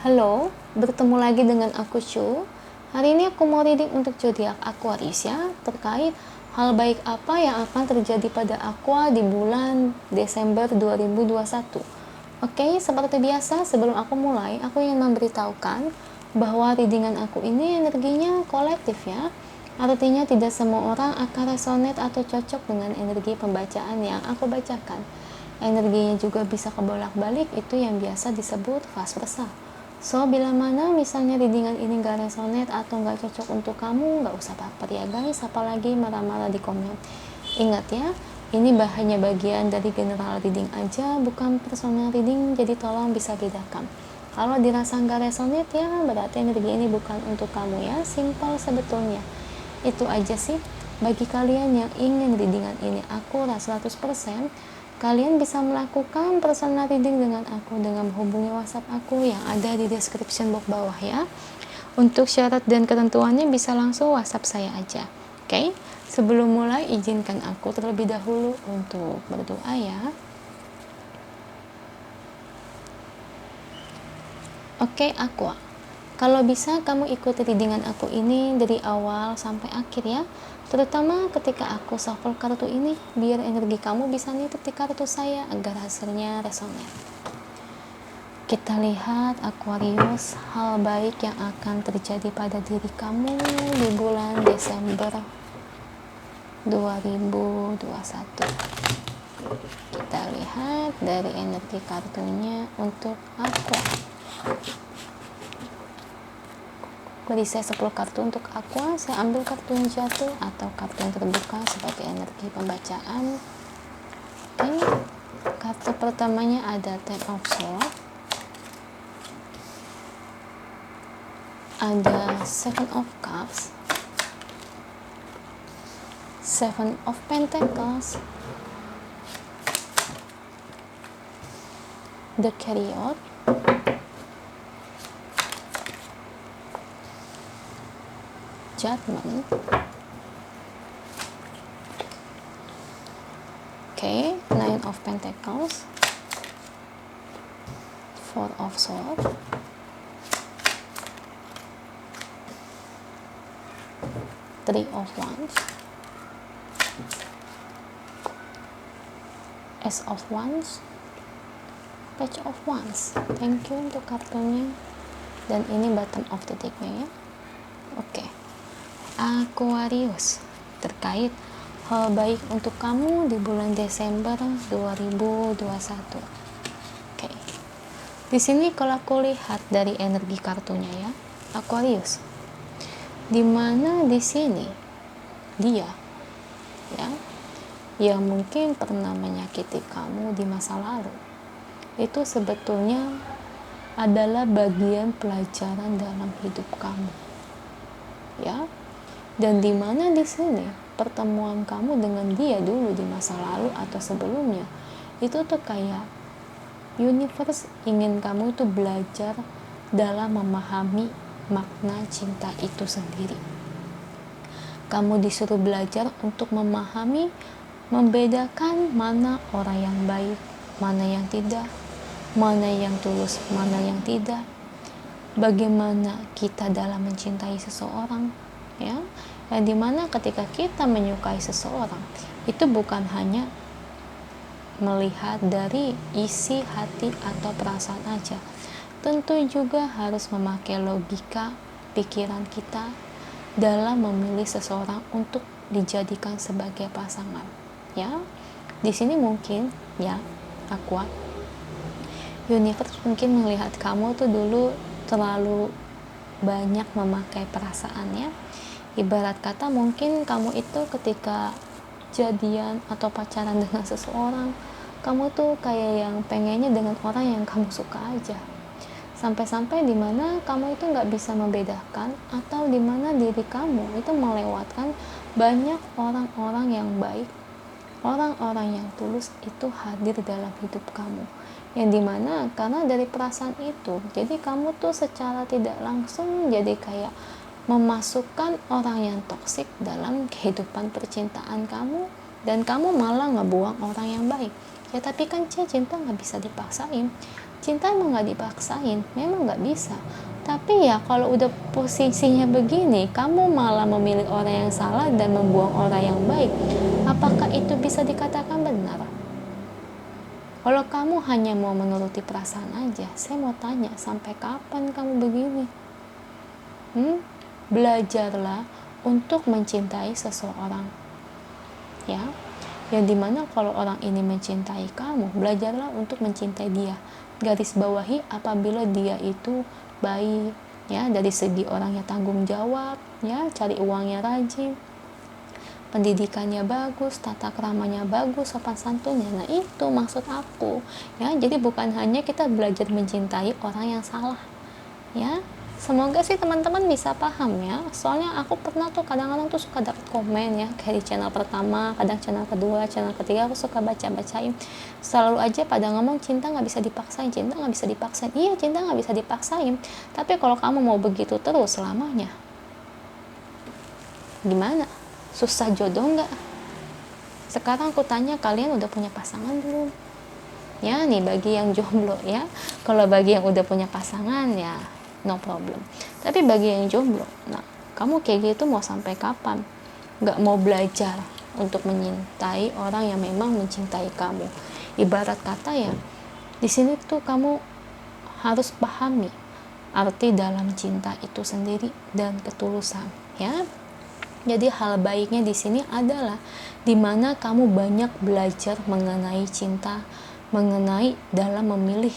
Halo, bertemu lagi dengan aku Chu. Hari ini aku mau reading untuk zodiak Aquarius ya, terkait hal baik apa yang akan terjadi pada Aqua di bulan Desember 2021. Oke, seperti biasa sebelum aku mulai, aku ingin memberitahukan bahwa readingan aku ini energinya kolektif ya. Artinya tidak semua orang akan resonate atau cocok dengan energi pembacaan yang aku bacakan. Energinya juga bisa kebolak-balik, itu yang biasa disebut vice versa. So, bila mana misalnya readingan ini gak resonate atau gak cocok untuk kamu, gak usah baper ya guys, apalagi marah-marah di komen. Ingat ya, ini hanya bagian dari general reading aja, bukan personal reading, jadi tolong bisa bedakan. Kalau dirasa gak resonate ya, berarti energi ini bukan untuk kamu ya, simple sebetulnya. Itu aja sih, bagi kalian yang ingin readingan ini akurat 100%, kalian bisa melakukan personal reading dengan aku dengan menghubungi WhatsApp aku yang ada di description box bawah ya. Untuk syarat dan ketentuannya bisa langsung WhatsApp saya aja. Oke? Sebelum mulai izinkan aku terlebih dahulu untuk berdoa ya. Oke, Aqua. Kalau bisa kamu ikuti readingan aku ini dari awal sampai akhir ya. Terutama ketika aku shuffle kartu ini, biar energi kamu bisa nitip di kartu saya agar hasilnya resonate. Kita lihat Aquarius, hal baik yang akan terjadi pada diri kamu di bulan Desember 2021. Kita lihat dari energi kartunya untuk Aqua. Saya 10 kartu untuk Aqua, saya ambil kartu yang jatuh atau kartu yang terbuka sebagai energi pembacaan. Oke, kartu pertamanya ada Ten of Swords, ada Seven of Cups, Seven of Pentacles, The Chariot, Judgment. Okay, Nine of Pentacles, Four of Swords, Three of Wands, Ace of Wands, Page of Wands. Thank you untuk kartunya. Dan ini bottom of the decknya ya. Oke. Aquarius, terkait hal baik untuk kamu di bulan Desember 2021. Oke. Di sini kalau aku lihat dari energi kartunya ya, Aquarius. Dimana di sini dia ya yang mungkin pernah menyakiti kamu di masa lalu. Itu sebetulnya adalah bagian pelajaran dalam hidup kamu. Ya. Dan di mana di sini pertemuan kamu dengan dia dulu di masa lalu atau sebelumnya, itu tuh kayak universe ingin kamu tuh belajar dalam memahami makna cinta itu sendiri. Kamu disuruh belajar untuk memahami, membedakan mana orang yang baik, mana yang tidak, mana yang tulus, mana yang tidak. Bagaimana kita dalam mencintai seseorang, ya, yang dimana ketika kita menyukai seseorang itu bukan hanya melihat dari isi hati atau perasaan aja, tentu juga harus memakai logika pikiran kita dalam memilih seseorang untuk dijadikan sebagai pasangan ya. Di sini mungkin ya Aqua, universe mungkin melihat kamu tuh dulu terlalu banyak memakai perasaan ya. Ibarat kata mungkin kamu itu ketika jadian atau pacaran dengan seseorang, kamu tuh kayak yang pengennya dengan orang yang kamu suka aja. Sampai-sampai dimana kamu itu gak bisa membedakan, atau dimana diri kamu itu melewatkan banyak orang-orang yang baik, orang-orang yang tulus itu hadir dalam hidup kamu. Yang dimana karena dari perasaan itu, jadi kamu tuh secara tidak langsung jadi kayak memasukkan orang yang toksik dalam kehidupan percintaan kamu, dan kamu malah ngebuang orang yang baik ya. Tapi kan cinta nggak bisa dipaksain, Cinta emang gak dipaksain, memang gak bisa. Tapi ya kalau udah posisinya begini, kamu malah memilih orang yang salah dan membuang orang yang baik, apakah itu bisa dikatakan benar? Kalau kamu hanya mau menuruti perasaan aja, saya mau tanya, sampai kapan kamu begini? Belajarlah untuk mencintai seseorang, ya. Yang dimana kalau orang ini mencintai kamu, belajarlah untuk mencintai dia. Garis bawahi apabila dia itu baik, ya, dari segi orangnya tanggung jawab, ya, cari uangnya rajin, pendidikannya bagus, tata keramanya bagus, sopan santunnya. Nah, itu maksud aku, ya. Jadi bukan hanya kita belajar mencintai orang yang salah, ya. Semoga sih teman-teman bisa paham, ya. Soalnya aku pernah tuh kadang-kadang tuh suka dapat komen, ya, kayak di channel pertama, kadang channel kedua, channel ketiga, aku suka baca-bacain. Selalu aja pada ngomong cinta nggak bisa dipaksain, cinta nggak bisa dipaksain. Iya, cinta nggak bisa dipaksain. Tapi kalau kamu mau begitu terus selamanya, gimana? Susah jodoh nggak? Sekarang aku tanya, kalian udah punya pasangan belum? Ya, nih bagi yang jomblo, ya. Kalau bagi yang udah punya pasangan, ya no problem. Tapi bagi yang jomblo, nah, kamu kayak gitu mau sampai kapan? Nggak mau belajar untuk menyintai orang yang memang mencintai kamu. Ibarat kata, ya, di sini tuh kamu harus pahami arti dalam cinta itu sendiri dan ketulusan, ya. Jadi hal baiknya di sini adalah dimana kamu banyak belajar mengenai cinta, mengenai dalam memilih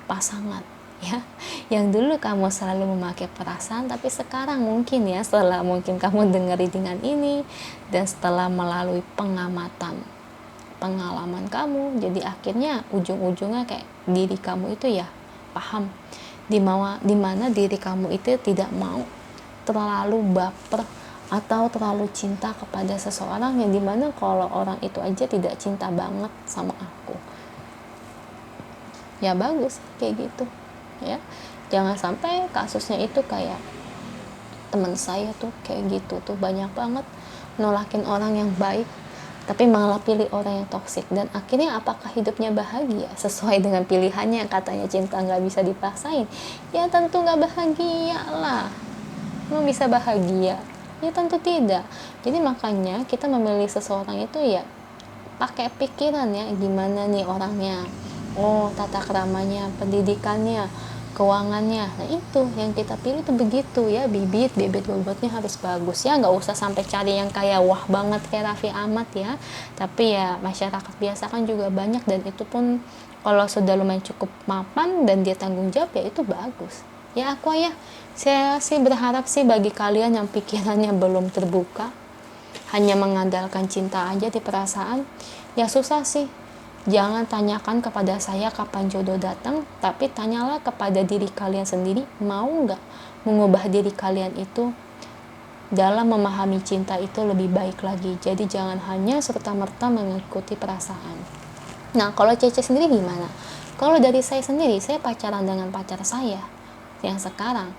pasangan, ya. Yang dulu kamu selalu memakai perasaan, tapi sekarang mungkin, ya, setelah mungkin kamu dengari dengan ini dan setelah melalui pengamatan, pengalaman kamu, jadi akhirnya ujung-ujungnya kayak diri kamu itu, ya, paham dimana diri kamu itu tidak mau terlalu baper atau terlalu cinta kepada seseorang, yang dimana kalau orang itu aja tidak cinta banget sama aku, ya bagus kayak gitu, ya. Jangan sampai kasusnya itu kayak teman saya tuh kayak gitu tuh, banyak banget nolakin orang yang baik tapi malah pilih orang yang toksik, dan akhirnya apakah hidupnya bahagia sesuai dengan pilihannya yang katanya cinta nggak bisa dipaksain? Ya tentu nggak bahagia lah. Emang bisa bahagia? Ya tentu tidak. Jadi makanya kita memilih seseorang itu, ya, pakai pikiran, ya, gimana nih orangnya, oh, tata keramanya, pendidikannya, keuangannya. Nah, itu yang kita pilih tuh begitu, ya. Bibit bobotnya harus bagus, ya. Nggak usah sampai cari yang kayak wah banget kayak Raffi Ahmad, ya. Tapi ya masyarakat biasa kan juga banyak, dan itu pun kalau sudah lumayan cukup mapan dan dia tanggung jawab, ya itu bagus. Ya aku, ya, saya sih berharap sih bagi kalian yang pikirannya belum terbuka, hanya mengandalkan cinta aja di perasaan, ya susah sih. Jangan tanyakan kepada saya kapan jodoh datang, tapi tanyalah kepada diri kalian sendiri, mau nggak mengubah diri kalian itu dalam memahami cinta itu lebih baik lagi. Jadi jangan hanya serta-merta mengikuti perasaan. Nah, kalau Cece sendiri gimana? Kalau dari saya sendiri, saya pacaran dengan pacar saya yang sekarang,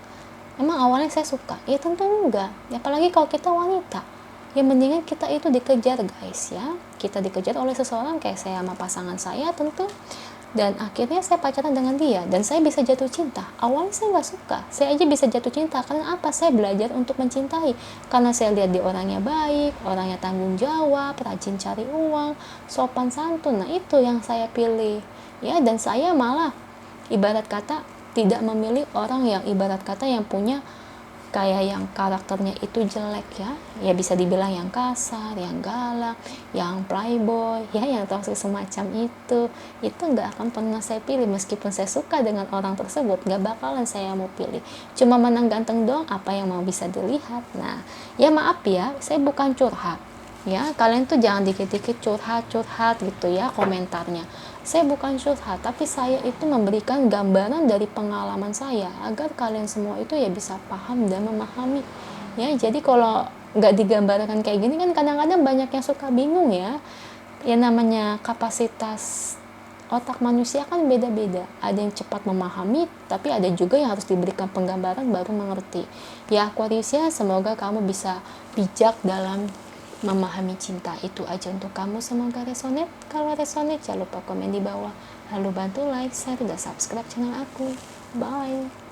emang awalnya saya suka? Ya tentu enggak, apalagi kalau kita wanita. Ya mendingan kita itu dikejar, guys, ya. Kita dikejar oleh seseorang kayak saya sama pasangan saya tentu, dan akhirnya saya pacaran dengan dia dan saya bisa jatuh cinta. Awalnya saya nggak suka, saya aja bisa jatuh cinta karena apa? Saya belajar untuk mencintai karena saya lihat dia orangnya baik, orangnya tanggung jawab, rajin cari uang, sopan santun. Nah, itu yang saya pilih, ya. Dan saya malah ibarat kata tidak memilih orang yang ibarat kata yang punya kayak yang karakternya itu jelek, ya bisa dibilang yang kasar, yang galak, yang playboy, ya, yang toksik semacam itu nggak akan pernah saya pilih. Meskipun saya suka dengan orang tersebut, nggak bakalan saya mau pilih. Cuma menang ganteng doang, apa yang mau bisa dilihat. Nah, ya maaf, ya, saya bukan curhat, ya. Kalian tuh jangan dikit-dikit curhat gitu, ya, komentarnya. Saya bukan curhat, tapi saya itu memberikan gambaran dari pengalaman saya agar kalian semua itu, ya, bisa paham dan memahami, ya. Jadi kalau nggak digambarkan kayak gini kan kadang-kadang banyak yang suka bingung, ya. Ya namanya kapasitas otak manusia kan beda-beda. Ada yang cepat memahami, tapi ada juga yang harus diberikan penggambaran baru mengerti. Ya Aquarius, ya, semoga kamu bisa bijak dalam memahami cinta itu aja untuk kamu. Semoga resonate. Kalau resonate jangan lupa komen di bawah, lalu bantu like, share, dan subscribe channel aku. Bye.